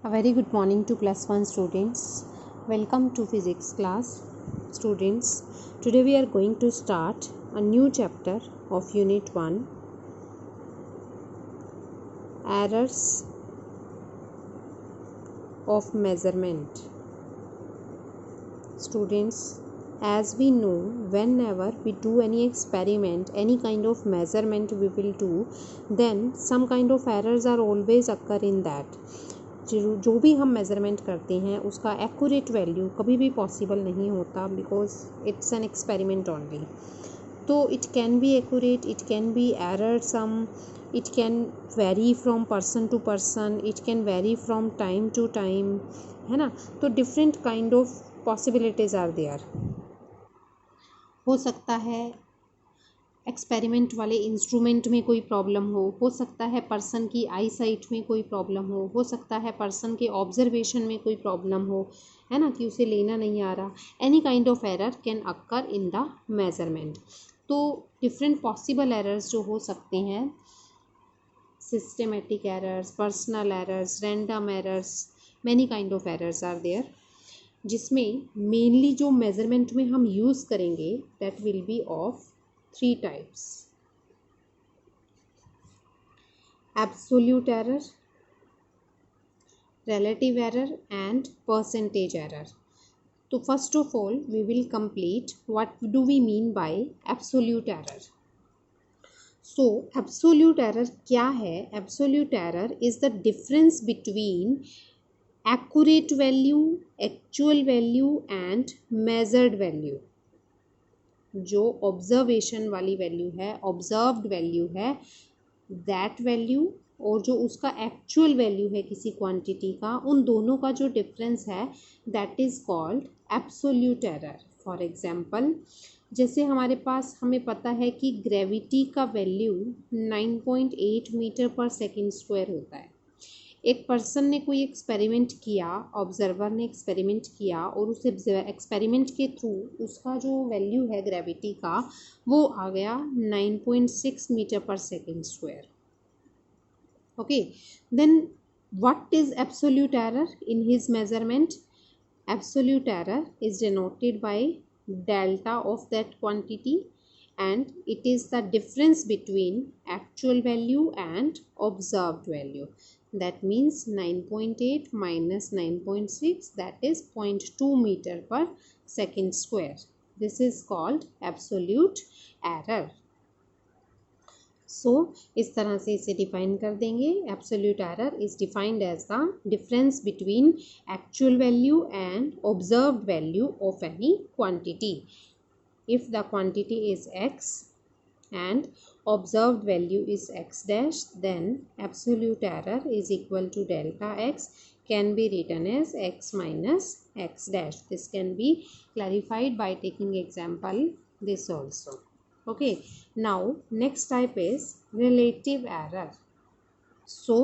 A very good morning to class 1 students. Welcome to physics class students. Today we are going to start a new chapter of unit 1, errors of measurement. Students, as we know, whenever we do any experiment, any kind of measurement we will do, then some kind of errors are always occur in that. जो भी हम measurement करते हैं उसका accurate value कभी भी possible नहीं होता, because it's an experiment only. तो it can be accurate, it can be error some, it can vary from person to person, it can vary from time to time, है ना. तो different kind of possibilities are there. हो सकता है experiment वाले instrument में कोई problem हो सकता है पर्सन की आई साइट में कोई प्रॉब्लम हो सकता है पर्सन के ऑब्जर्वेशन में कोई प्रॉब्लम हो, है ना, कि उसे लेना नहीं आ रहा. Any kind of error can occur in the measurement. तो डिफरेंट पॉसिबल एरर्स जो हो सकते हैं, systematic errors, personal errors, random errors, many kind of errors are there, जिसमें मेनली जो मेजरमेंट में हम यूज़ करेंगे that will be of 3 types: absolute error, relative error and percentage error. So first of all we will complete what do we mean by absolute error. So absolute error क्या है? Absolute error is the difference between accurate value, actual value and measured value. जो observation वाली value है, observed value है, that value और जो उसका actual value है किसी क्वांटिटी का, उन दोनों का जो डिफरेंस है that is called absolute error. For example, जैसे हमारे पास हमें पता है कि ग्रेविटी का value 9.8 metre per second square होता है. एक पर्सन ने कोई एक्सपेरिमेंट किया, ऑब्जर्वर ने एक्सपेरिमेंट किया और उस एक्सपेरिमेंट के थ्रू उसका जो वैल्यू है ग्रेविटी का वो आ गया 9.6 metre per second square. Okay, then what is absolute error in his measurement? Absolute error is denoted by delta of that quantity and it is the difference between actual value and observed value. That means 9.8 minus 9.6, that is 0.2 meter per second square. This is called absolute error. So इस तरह से इसे define कर देंगे. Absolute error is defined as the difference between actual value and observed value of any quantity. If the quantity is x and observed value is x dash, then absolute error is equal to delta x, can be written as x minus x dash. This can be clarified by taking example this also. Okay, now next type is relative error. So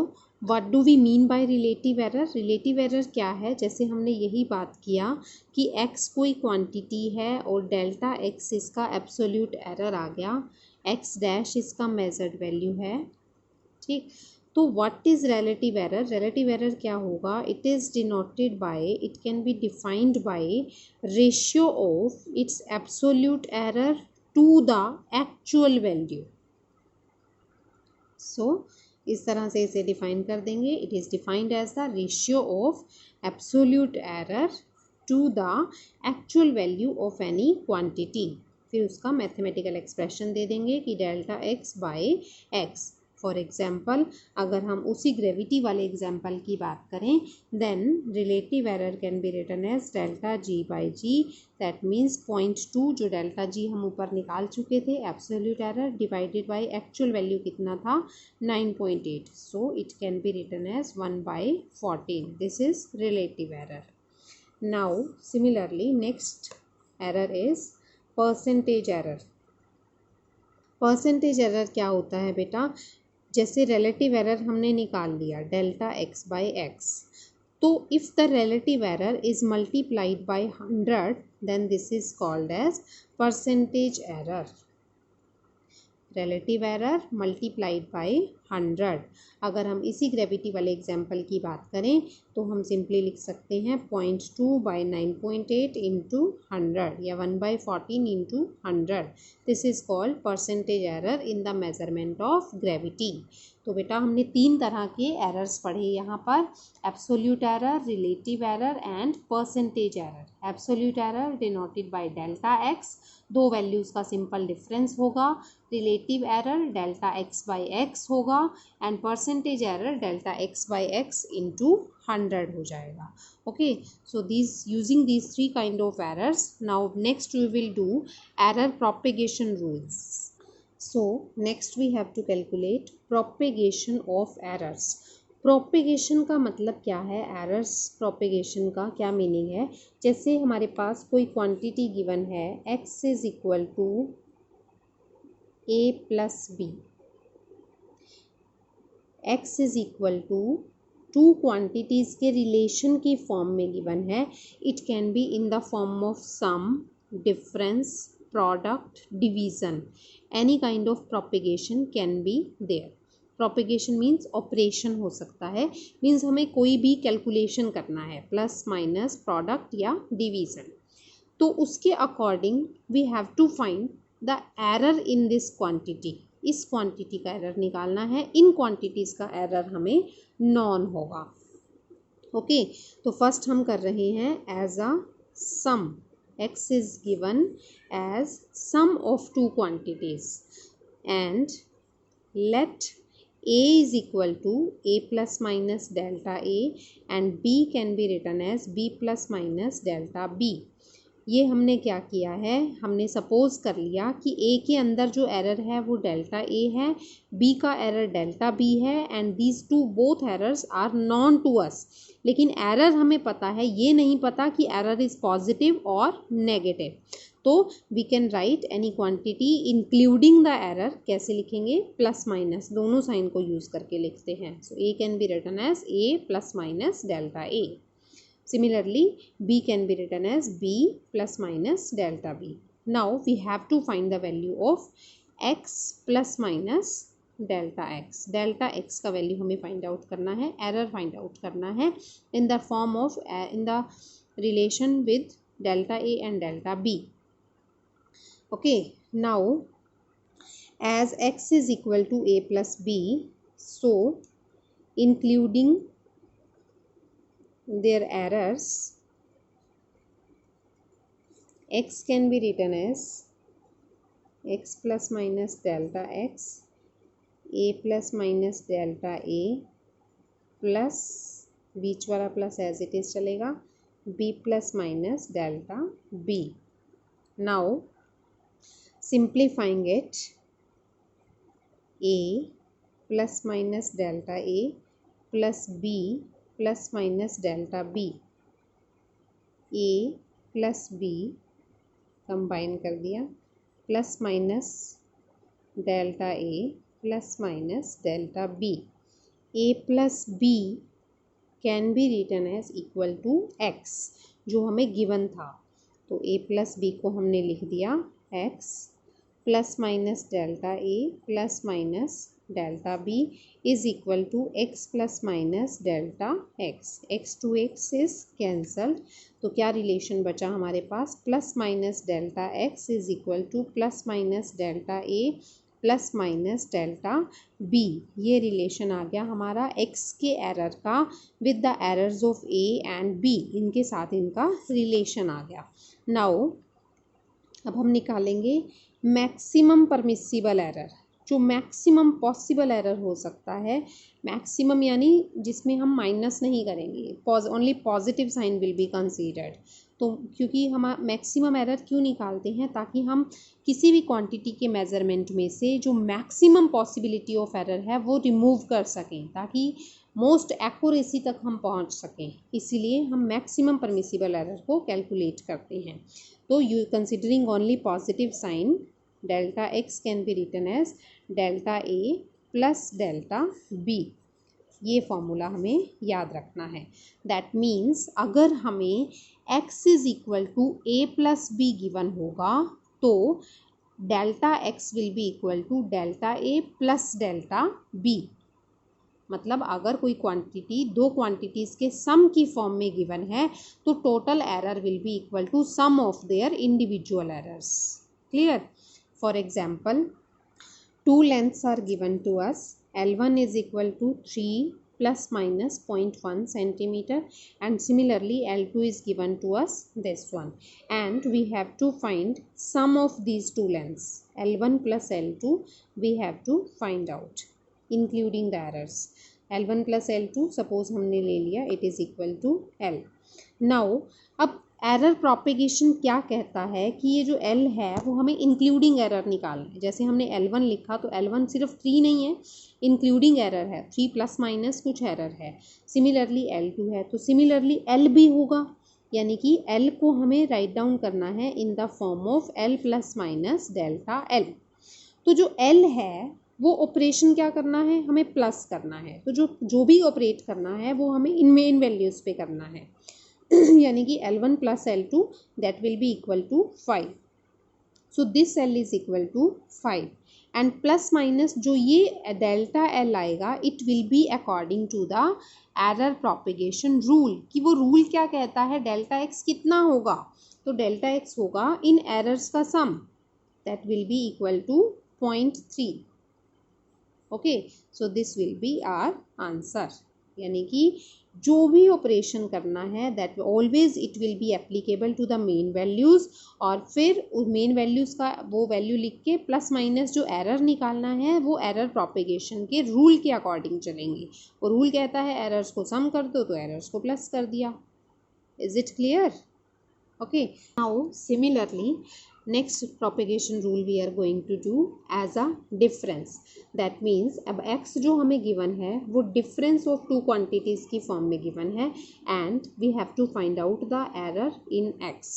what do we mean by relative error? Relative error क्या है? जैसे हमने यही बात किया कि x कोई quantity है और डेल्टा x इसका एब्सोल्यूट एरर आ गया, x डैश इसका मेजर्ड वैल्यू है. ठीक, तो what is relative error? Relative error क्या होगा? It is denoted by, it can be defined by ratio of its absolute error to the actual value. So इस तरह से इसे डिफाइन कर देंगे. It is defined as the ratio of absolute error to the actual value of any quantity. फिर उसका mathematical expression दे देंगे कि delta X by X. For example, अगर हम उसी ग्रेविटी वाले एग्जाम्पल की बात करें, then relative error can be written as delta G by G. That means 0.2 जो डेल्टा जी हम ऊपर निकाल चुके थे, absolute error divided by actual value कितना था? 9.8. So it can be written as 1/14. This is relative error. Now similarly next error is percentage error. Percentage error क्या होता है बेटा? जैसे रिलेटिव एरर हमने निकाल लिया डेल्टा एक्स बाई एक्स, तो if the relative error is multiplied by 100 then this is called as percentage error. Relative error multiplied by 100। अगर हम इसी ग्रेविटी वाले एग्जाम्पल की बात करें तो हम सिंपली लिख सकते हैं 0.2/9.8 इंटू 100 या 1/14 into 100। This is called percentage error in the measurement of gravity. तो बेटा हमने 3 तरह के एरर्स पढ़े यहाँ पर, absolute error, relative error and percentage error. Absolute error denoted by delta x, 2 values का सिंपल डिफरेंस होगा। Relative error delta x by x होगा and percentage error delta x by x into 100 हो जाएगा। Okay, so this using these 3 kind of errors, now next we will do error propagation rules. So next we have to calculate propagation of errors. Propagation का मतलब क्या है, errors propagation का क्या meaning है। जैसे हमारे पास कोई क्वांटिटी गिवन है x is equal to a plus B, x is equal to 2 quantities के रिलेशन की फॉर्म में गिवन है। It can be in the form of sum, difference, product, division, any kind of propagation can be there. Propagation means operation हो सकता है, means हमें कोई भी कैलकुलेशन करना है, प्लस माइनस, प्रोडक्ट या डिवीज़न, तो उसके according we have to find the error in this quantity. इस क्वांटिटी का एरर निकालना है, इन क्वांटिटीज़ का एरर हमें नॉन होगा। ओके, तो फर्स्ट हम कर रहे हैं as a sum, x is given as sum of 2 quantities and let a is equal to a plus minus delta a and b can be written as b plus minus delta b। ये हमने क्या किया है, हमने suppose कर लिया कि a के अंदर जो एरर है वो डेल्टा a है, b का एरर डेल्टा b है and these two both errors are known to us. लेकिन एरर हमें पता है, ये नहीं पता कि एरर इज़ पॉजिटिव और नेगेटिव। तो we can write any quantity including the error, कैसे लिखेंगे, प्लस माइनस दोनों साइन को यूज़ करके लिखते हैं। So a can be written as a plus minus delta a। Similarly, b can be written as b plus minus delta b. Now we have to find the value of x plus minus delta x. Delta x का value हमें find out करना है, error find out करना है in the form of in the relation with delta a and delta b. Okay, now as x is equal to a plus b, so including their errors, x can be written as x plus minus delta x, a plus minus delta a plus बीच वाला plus as it is चलेगा, b plus minus delta b. Now simplifying it, a plus minus delta a plus b plus minus delta B, A plus B combine कर दिया, plus minus delta A plus minus delta B. A plus B can be written as equal to X, जो हमें given था। तो ए plus B को हमने लिख दिया x plus minus delta A plus minus delta b is equal to x plus minus delta x. X to x is cancelled, तो क्या रिलेशन बचा हमारे पास, plus minus delta x is equal to plus minus delta A plus minus delta B. ये relation आ गया हमारा x के एरर का with the errors of a and b, इनके साथ इनका रिलेशन आ गया। नाउ अब हम निकालेंगे मैक्सिमम परमिसिबल एरर, जो मैक्सिमम पॉसिबल एरर हो सकता है। मैक्सिमम यानी जिसमें हम माइनस नहीं करेंगे, only positive sign will be considered. तो क्योंकि हम मैक्सिमम एरर क्यों निकालते हैं, ताकि हम किसी भी क्वांटिटी के मेजरमेंट में से जो मैक्सिमम पॉसिबिलिटी ऑफ एरर है वो रिमूव कर सकें, ताकि मोस्ट एक्यूरेसी तक हम पहुंच सकें। इसीलिए हम मैक्सिमम परमिसिबल एरर को कैलकुलेट करते हैं। तो you considering only positive sign, delta X can be written as delta A plus delta B. ये फॉर्मूला हमें याद रखना है। दैट मीन्स अगर हमें x is equal to A plus B given होगा तो delta X will be equal to delta A plus delta B. मतलब अगर कोई क्वांटिटी दो क्वांटिटीज़ के सम की फॉर्म में गिवन है तो total error will be equal to sum of their individual errors. Clear? For example, two lengths are given to us. L1 is equal to 3 plus minus 0.1 centimeter, and similarly L2 is given to us this one, and we have to find sum of these two lengths L1 plus L2. We have to find out including the errors. L1 plus L2 suppose हमने ले लिया, it is equal to L. Now अब error propagation क्या कहता है कि ये जो L है वो हमें इंक्लूडिंग एरर निकालना है। जैसे हमने L1 लिखा तो L1 सिर्फ 3 नहीं है, इंक्लूडिंग एरर है, 3 प्लस माइनस कुछ एरर है। सिमिलरली L2 है तो सिमिलरली L भी होगा, यानी कि L को हमें राइट डाउन करना है इन the form of L plus minus delta L। तो जो L है वो ऑपरेशन क्या करना है, हमें प्लस करना है। तो जो भी ऑपरेट करना है वो हमें इन मेन वैल्यूज़ पे करना है यानी कि L1 plus L2 that will be equal to 5। So this L is equal to 5 and plus minus जो ये डेल्टा L आएगा it will be according to the error propagation rule. कि वो रूल क्या कहता है, डेल्टा एक्स कितना होगा, तो डेल्टा एक्स होगा इन एरर्स का sum that will be equal to 0.3। Okay, so this will be our answer. यानी कि जो भी ऑपरेशन करना है that always it will be applicable to the main values, और फिर उस मेन वैल्यूज़ का वो वैल्यू लिख के प्लस माइनस जो एरर निकालना है वो एरर प्रोपेगेशन के रूल के अकॉर्डिंग चलेंगे। वो रूल कहता है एरर्स को सम कर दो तो एरर्स को प्लस कर दिया। Is it clear? Okay, now similarly next propagation rule we are going to do as a difference. that means अब x जो हमें given है वो difference of two quantities की form में given है and we have to find out the error in x।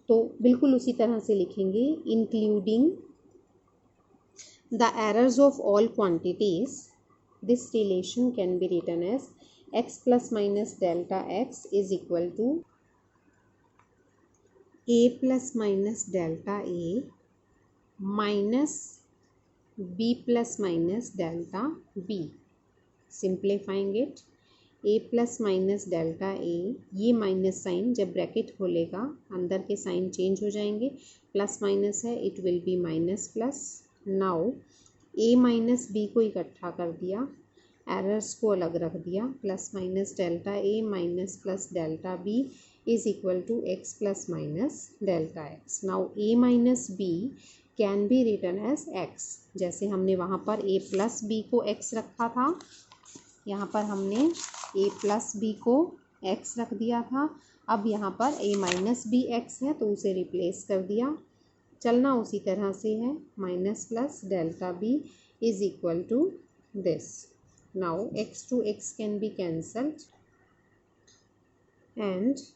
तो बिल्कुल उसी तरह से लिखेंगे including the errors of all quantities, this relation can be written as x plus minus delta x is equal to a plus minus delta a minus b plus minus delta b। Simplifying it, a plus minus delta a, ये minus sign जब bracket खोलेगा अंदर के sign change हो जाएंगे, plus minus है it will B minus plus. Now a minus b को इकट्ठा कर दिया, एरर्स को अलग रख दिया, plus minus delta a minus plus delta b is equal to x plus minus delta x. Now a minus b can be written as x। जैसे हमने वहाँ पर a plus b को x रखा था, यहाँ पर हमने a plus b को x रख दिया था। अब यहाँ पर a minus b x है तो उसे रिप्लेस कर दिया। चलना उसी तरह से है, minus plus delta b is equal to this। Now x to x can be cancelled and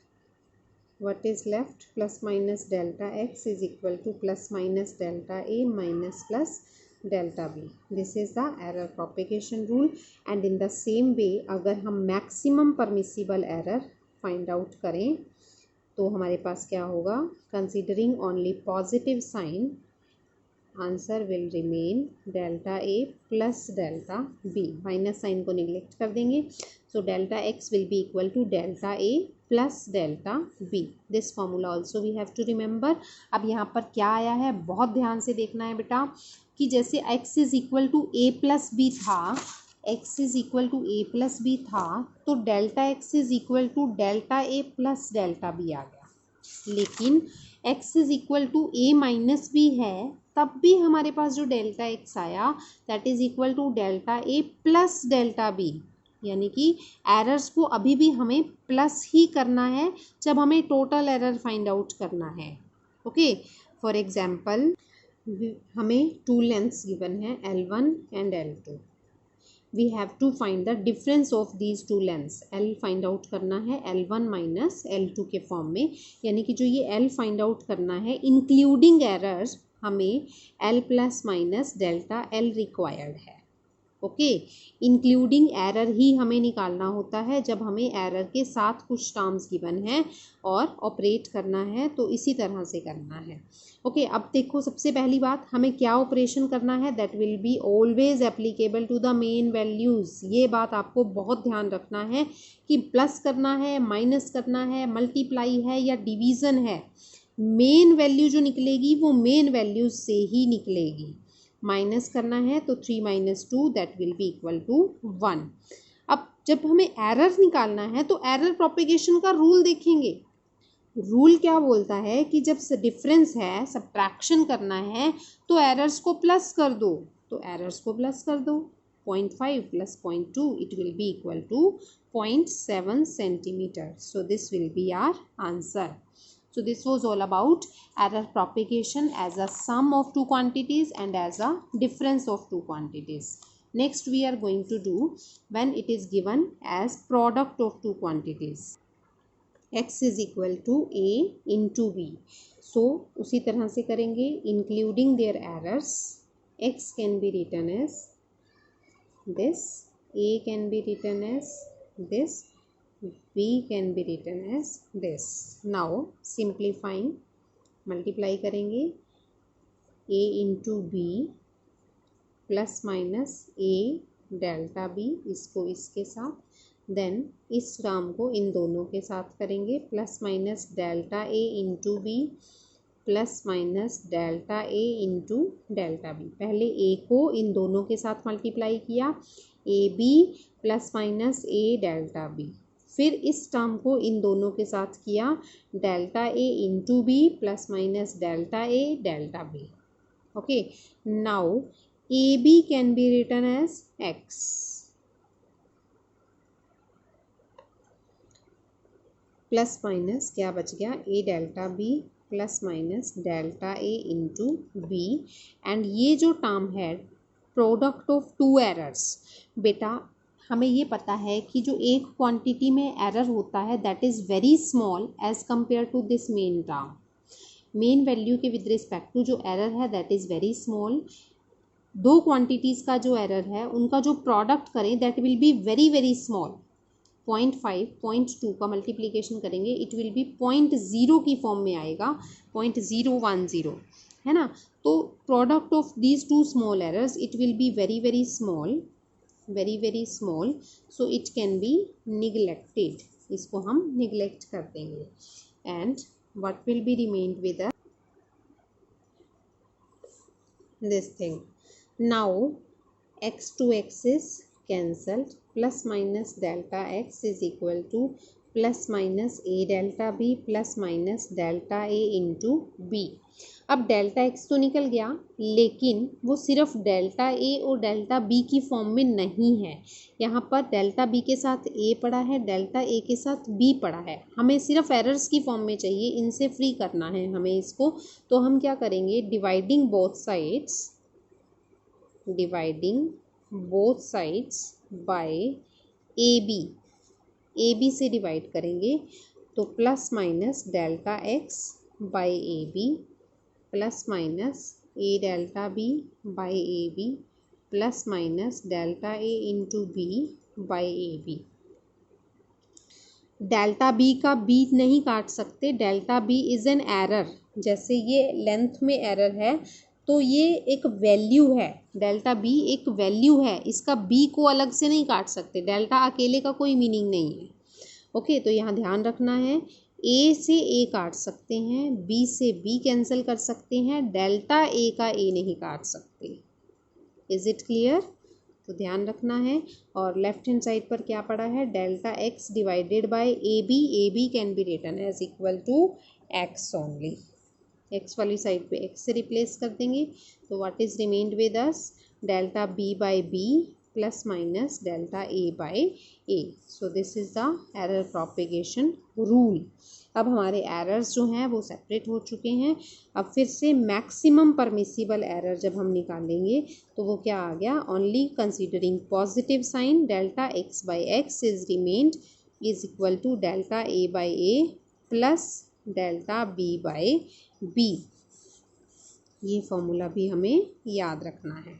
what is left, plus minus delta x is equal to plus minus delta a minus plus delta b। this is the error propagation rule and in the same way अगर हम maximum permissible error find out करें तो हमारे पास क्या होगा, considering only positive sign answer will remain delta A plus delta B. Minus sign को neglect कर देंगे, so delta X will be equal to delta A plus delta B. This formula also we have to remember. अब यहाँ पर क्या आया है बहुत ध्यान से देखना है बेटा, कि जैसे x is equal to A plus b था, x is equal to A plus b था तो delta x is equal to delta A plus delta b आ गया। लेकिन x is equal to a minus b है तब भी हमारे पास जो डेल्टा एक्स आया that is equal to delta A plus delta b. यानी कि एरर्स को अभी भी हमें प्लस ही करना है जब हमें टोटल एरर फाइंड आउट करना है। ओके, फॉर एग्जांपल हमें टू लेंथ्स गिवन है L1 and L2। We have to find the difference of these two lengths. L find out करना है L1 माइनस L2 के फॉर्म में, यानी कि जो ये L फाइंड आउट करना है इंक्लूडिंग एरर्स हमें L plus minus delta L required है। ओके। इंक्लूडिंग एरर ही हमें निकालना होता है जब हमें एरर के साथ कुछ टर्म्स गिवन है और ऑपरेट करना है, तो इसी तरह से करना है। ओके अब देखो सबसे पहली बात हमें क्या ऑपरेशन करना है, that will be always applicable to the main values. ये बात आपको बहुत ध्यान रखना है कि प्लस करना है, माइनस करना है, मल्टीप्लाई है या डिवीज़न है, मेन वैल्यू जो निकलेगी वो मेन वैल्यूज से ही निकलेगी। माइनस करना है तो 3 - 2 that will be equal to 1। अब जब हमें एरर निकालना है तो एरर प्रोपेगेशन का रूल देखेंगे। रूल क्या बोलता है कि जब डिफरेंस है, सब्ट्रैक्शन करना है, तो एरर्स को प्लस कर दो। तो एरर्स को प्लस कर दो, 0.5 + 0.2 it will be equal to 0.7 centimetre. So this will be our answer. So this was all about error propagation as a sum of two quantities and as a difference of two quantities. Next we are going to do when it is given as product of two quantities. X is equal to A into B. So उसी तरह से करेंगे including their errors. X can be written as this, A can be written as this, B can be written as this. Now simplifying, multiply करेंगे A into B plus minus A delta B, इसको इसके साथ, then इस term को इन दोनों के साथ करेंगे, plus minus delta A into B plus minus delta A into delta B। पहले A को इन दोनों के साथ मल्टीप्लाई किया, AB plus minus A delta B, फिर इस टर्म को इन दोनों के साथ किया, delta A into B plus minus delta A delta B। Okay now AB can be written as X plus minus क्या बच गया, A delta B plus minus delta A into B। And ये जो टर्म है product of to errors, बेटा हमें ये पता है कि जो एक क्वांटिटी में एरर होता है that is very small as compare to this main term. Main value के विद रिस्पेक्ट टू जो एरर है दैट इज़ वेरी स्मॉल। दो क्वांटिटीज़ का जो एरर है उनका जो प्रोडक्ट करें that will be very very small. 0.5 0.2 का मल्टीप्लीकेशन करेंगे इट विल बी 0.0 की फॉर्म में आएगा, 0.010 है ना। तो product of these to small errors it will be very very small, very very small, so it can be neglected, इसको हम neglect कर देंगे। and what will be remained with this thing, now x to x is cancelled, plus minus delta x is equal to plus minus A delta B plus minus delta A into B। अब delta x तो निकल गया, लेकिन वो सिर्फ delta A और delta B की form में नहीं है। यहाँ पर डेल्टा B के साथ A पड़ा है, डेल्टा A के साथ B पड़ा है, हमें सिर्फ एरर्स की फॉर्म में चाहिए, इनसे फ्री करना है हमें इसको। तो हम क्या करेंगे, dividing both sides by A B से डिवाइड करेंगे, तो plus minus delta x by A B plus minus A delta B by A B plus minus delta A into B by A B. Delta B का B नहीं काट सकते, delta B is an error. जैसे ये length में error है तो ये एक वैल्यू है, डेल्टा बी एक वैल्यू है, इसका बी को अलग से नहीं काट सकते, डेल्टा अकेले का कोई मीनिंग नहीं है। ओके तो यहाँ ध्यान रखना है, ए से ए काट सकते हैं, बी से बी कैंसिल कर सकते हैं, डेल्टा ए का ए नहीं काट सकते। Is it clear? तो ध्यान रखना है। और लेफ्ट हैंड साइड पर क्या पड़ा है, delta X divided by A B can be written as equal to X only. X वाली साइड पे एक्स से रिप्लेस कर देंगे, तो what is remained with us, delta B by B plus minus delta A by A. So this is the error propagation rule. अब हमारे errors जो हैं वो सेपरेट हो चुके हैं। अब फिर से मैक्सिमम परमिसिबल एरर जब हम निकालेंगे तो वो क्या आ गया, only considering positive sign, delta x by X is remained is equal to delta A by A plus delta B by B. ये फॉर्मूला भी हमें याद रखना है।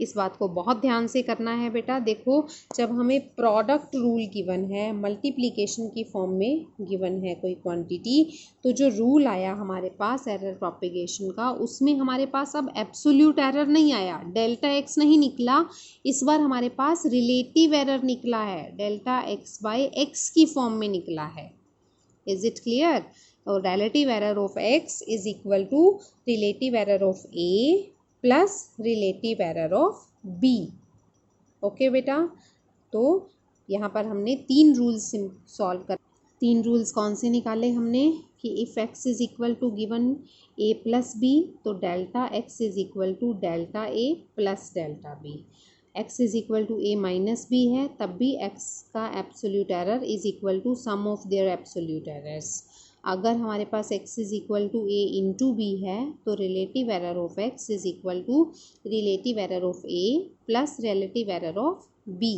इस बात को बहुत ध्यान से करना है बेटा। देखो, जब हमें प्रोडक्ट रूल गिवन है, मल्टीप्लिकेशन की फॉर्म में गिवन है कोई क्वांटिटी, तो जो रूल आया हमारे पास एरर प्रोपेगेशन का, उसमें हमारे पास अब एब्सोल्यूट एरर नहीं आया, डेल्टा एक्स नहीं निकला। इस बार हमारे पास रिलेटिव एरर निकला है, डेल्टा एक्स बाय एक्स की फॉर्म में निकला है। Is it clear? So relative error of x is equal to relative error of A plus relative error of B. Okay बेटा, तो यहाँ पर हमने 3 रूल्स सॉल्व कर, 3 रूल्स कौन से निकाले हमने कि if x is equal to given a plus b, तो delta x is equal to delta a plus delta b। x is equal to a minus b है, तब भी x का absolute error is equal to sum of their absolute errors. अगर हमारे पास x is equal to a into b है, तो relative error of x is equal to relative error of a plus relative error of b।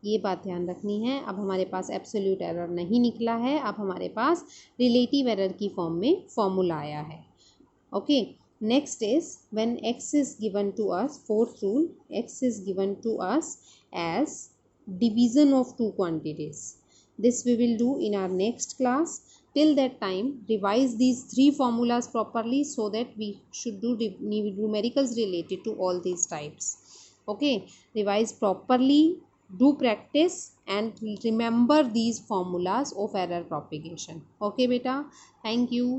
ये बात ध्यान रखनी है। अब हमारे पास एब्सोल्यूट एरर नहीं निकला है, अब हमारे पास रिलेटिव एरर की फॉर्म में फॉर्मूला आया है। Okay, next is when x is given to us, fourth rule, x is given to us as division of two quantities. This we will do in our next class. Till that time, revise these 3 formulas properly so that we should do numericals related to all these types. Okay, revise properly, do practice and remember these formulas of error propagation. Okay beta, thank you.